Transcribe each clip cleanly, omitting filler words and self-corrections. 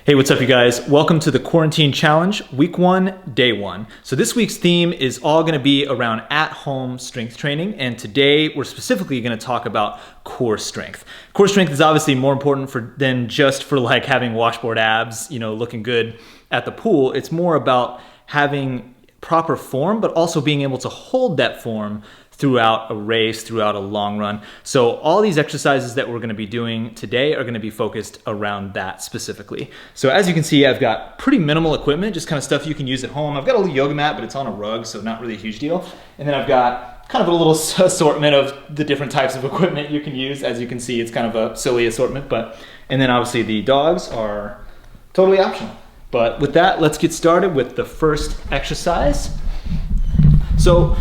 Hey, what's up you guys? Welcome to the Quarantine Challenge, week 1, day 1. So this week's theme is all gonna be around at-home strength training, and today we're specifically gonna talk about core strength. Core strength is obviously more important than just for like having washboard abs, looking good at the pool. It's more about having proper form, but also being able to hold that form throughout a race, throughout a long run. So all these exercises that we're gonna be doing today are gonna be focused around that specifically. So as you can see, I've got pretty minimal equipment, just kind of stuff you can use at home. I've got a little yoga mat, but it's on a rug, so not really a huge deal. And then I've got kind of a little assortment of the different types of equipment you can use. As you can see, it's kind of a silly assortment, and then obviously the dogs are totally optional. But with that, let's get started with the first exercise. So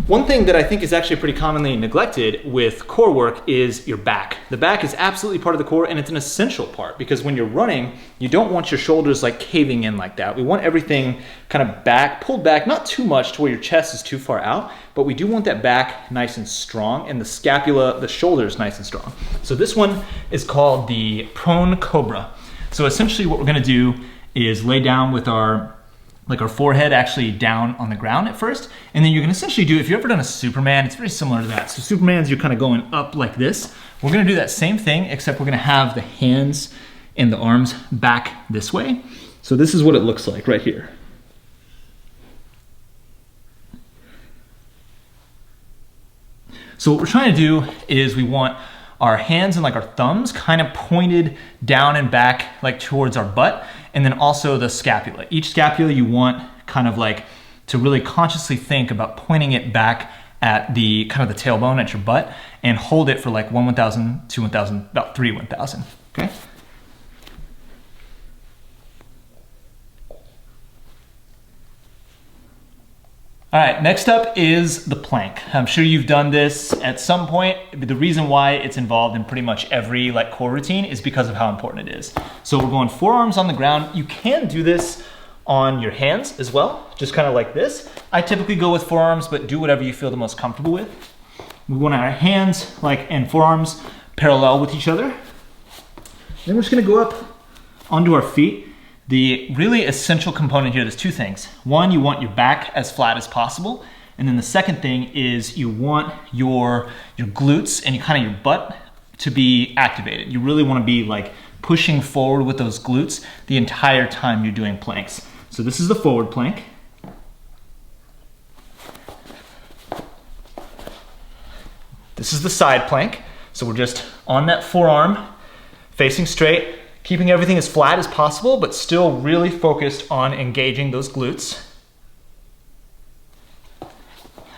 one thing that I think is actually pretty commonly neglected with core work is your back. The back is absolutely part of the core, and it's an essential part because when you're running, you don't want your shoulders like caving in like that. We want everything kind of pulled back, not too much to where your chest is too far out, but we do want that back nice and strong and the scapula, the shoulders nice and strong. So this one is called the prone COBRA. So essentially what we're gonna do is lay down with our forehead actually down on the ground at first, and then you can essentially do, if you've ever done a Superman, it's very similar to that. So Superman's, you're kind of going up like this. We're gonna do that same thing, except we're gonna have the hands and the arms back this way. So this is what it looks like right here. So what we're trying to do is we want our hands and like our thumbs kind of pointed down and back like towards our butt, and then also the scapula. Each scapula you want kind of like to really consciously think about pointing it back at the kind of the tailbone at your butt, and hold it for like 1 1,000, 2 1,000, about 3 1,000, okay? All right, next up is the plank. I'm sure you've done this at some point. The reason why it's involved in pretty much every core routine is because of how important it is. So we're going forearms on the ground. You can do this on your hands as well, just kind of like this. I typically go with forearms, but do whatever you feel the most comfortable with. We want our hands and forearms parallel with each other. Then we're just gonna go up onto our feet. The really essential component here, there's two things. One, you want your back as flat as possible. And then the second thing is you want your glutes and kind of your butt to be activated. You really want to be like pushing forward with those glutes the entire time you're doing planks. So this is the forward plank. This is the side plank. So we're just on that forearm, facing straight, keeping everything as flat as possible, but still really focused on engaging those glutes.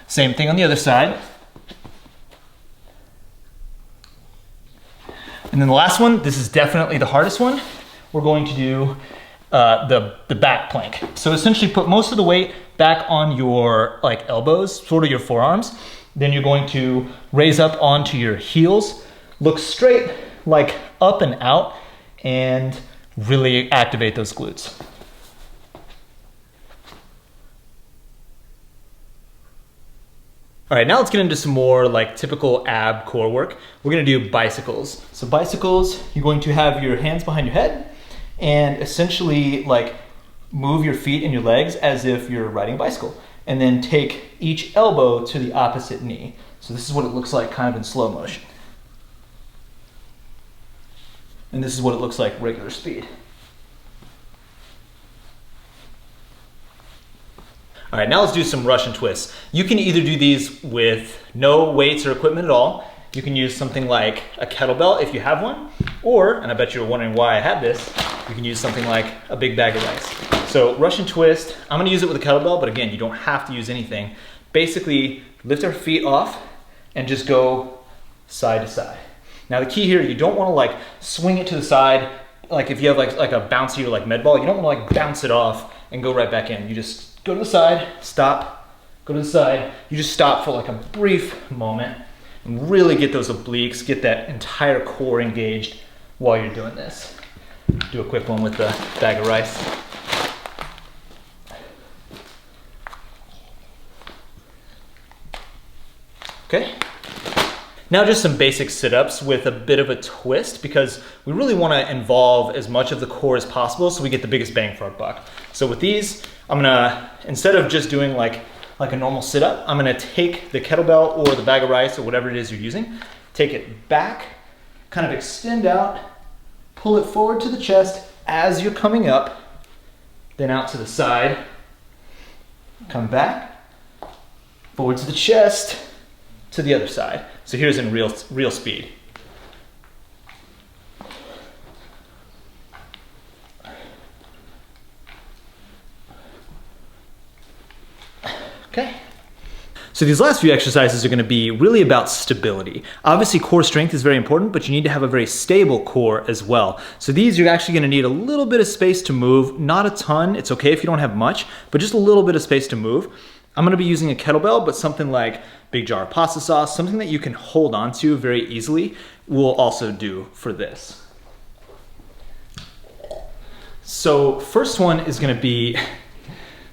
Same thing on the other side. And then the last one, this is definitely the hardest one. We're going to do the back plank. So essentially put most of the weight back on your elbows, sort of your forearms. Then you're going to raise up onto your heels, look straight, like up and out, and really activate those glutes. All right, now let's get into some more typical ab core work. We're gonna do bicycles. So bicycles, you're going to have your hands behind your head and essentially move your feet and your legs as if you're riding a bicycle. And then take each elbow to the opposite knee. So this is what it looks like kind of in slow motion. And this is what it looks like regular speed. All right, now let's do some Russian twists. You can either do these with no weights or equipment at all. You can use something like a kettlebell if you have one, or, and I bet you're wondering why I have this, you can use something like a big bag of rice. So Russian twist, I'm gonna use it with a kettlebell, but again, you don't have to use anything. Basically, lift our feet off and just go side to side. Now the key here, you don't want to swing it to the side, if you have like a bouncy or med ball, you don't want to bounce it off and go right back in. You just go to the side, stop, go to the side. You just stop for a brief moment and really get those obliques, get that entire core engaged while you're doing this. Do a quick one with the bag of rice. Okay. Now just some basic sit-ups with a bit of a twist, because we really want to involve as much of the core as possible so we get the biggest bang for our buck. So with these, I'm gonna, instead of just doing like a normal sit-up, I'm gonna take the kettlebell or the bag of rice or whatever it is you're using, take it back, kind of extend out, pull it forward to the chest as you're coming up, then out to the side, come back, forward to the chest, to the other side. So here's in real speed. Okay. So these last few exercises are going to be really about stability. Obviously core strength is very important, but you need to have a very stable core as well. So these you're actually going to need a little bit of space to move, not a ton. It's okay if you don't have much, but just a little bit of space to move. I'm going to be using a kettlebell, but something like big jar of pasta sauce, something that you can hold on to very easily will also do for this. So first one is going to be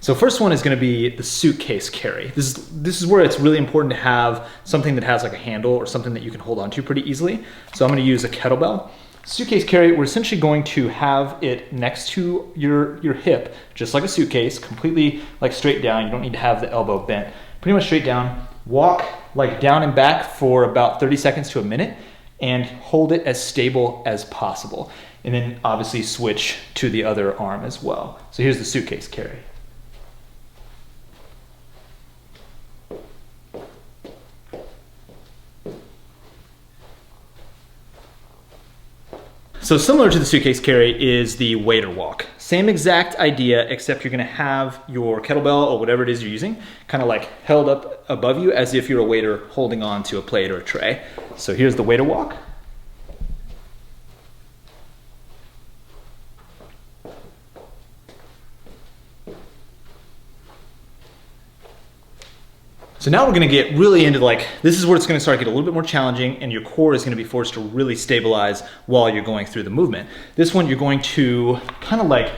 the suitcase carry. This is where it's really important to have something that has like a handle or something that you can hold on to pretty easily. So I'm going to use a kettlebell. Suitcase carry, we're essentially going to have it next to your hip, just like a suitcase, completely like straight down. You don't need to have the elbow bent. Pretty much straight down. Walk like down and back for about 30 seconds to a minute and hold it as stable as possible. And then obviously switch to the other arm as well. So here's the suitcase carry. So similar to the suitcase carry is the waiter walk. Same exact idea, except you're gonna have your kettlebell or whatever it is you're using kind of like held up above you as if you're a waiter holding on to a plate or a tray. So here's the waiter walk. So now we're gonna get really into this is where it's gonna start to get a little bit more challenging and your core is gonna be forced to really stabilize while you're going through the movement. This one, you're going to kind of like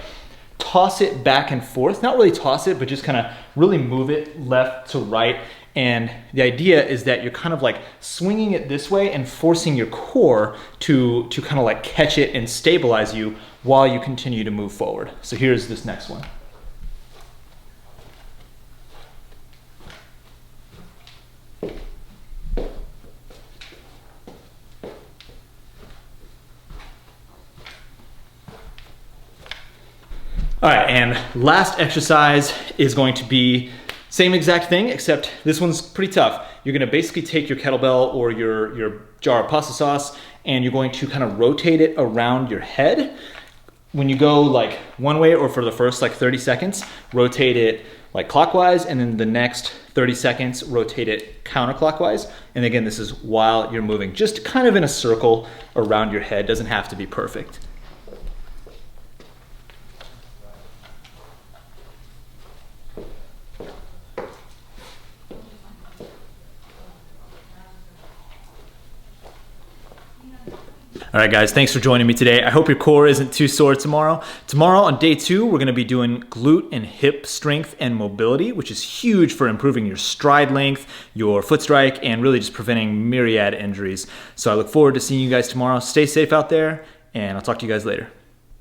toss it back and forth, not really toss it, but just kind of really move it left to right. And the idea is that you're kind of like swinging it this way and forcing your core to kind of like catch it and stabilize you while you continue to move forward. So here's this next one. All right, and last exercise is going to be same exact thing, except this one's pretty tough. You're gonna basically take your kettlebell or your jar of pasta sauce and you're going to kind of rotate it around your head. When you go like one way or for the first like 30 seconds, rotate it like clockwise, and then the next 30 seconds, rotate it counterclockwise. And again, this is while you're moving, just kind of in a circle around your head, doesn't have to be perfect. All right, guys, thanks for joining me today. I hope your core isn't too sore tomorrow. Tomorrow on day 2, we're gonna be doing glute and hip strength and mobility, which is huge for improving your stride length, your foot strike, and really just preventing myriad injuries. So I look forward to seeing you guys tomorrow. Stay safe out there, and I'll talk to you guys later.